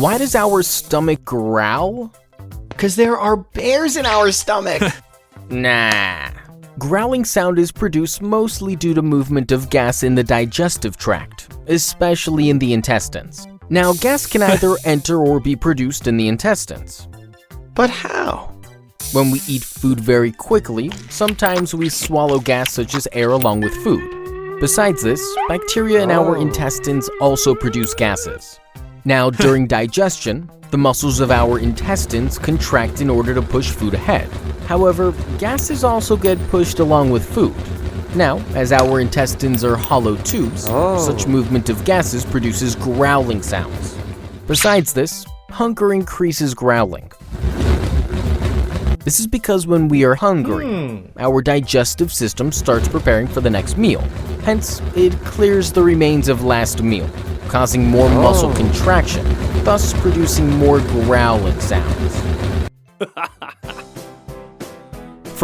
Why does our stomach growl? Because there are bears in our stomach. Nah. Growling sound is produced mostly due to movement of gas in the digestive tract, especially in the intestines. Now, gas can either enter or be produced in the intestines. But how? When we eat food very quickly, sometimes we swallow gas such as air along with food. Besides this, bacteria in our intestines also produce gases. Now, during digestion, the muscles of our intestines contract in order to push food ahead. However, gases also get pushed along with food. Now, as our intestines are hollow tubes, such movement of gases produces growling sounds. Besides this, hunger increases growling. This is because when we are hungry, our digestive system starts preparing for the next meal. Hence, it clears the remains of last meal, causing more muscle contraction, thus producing more growling sounds.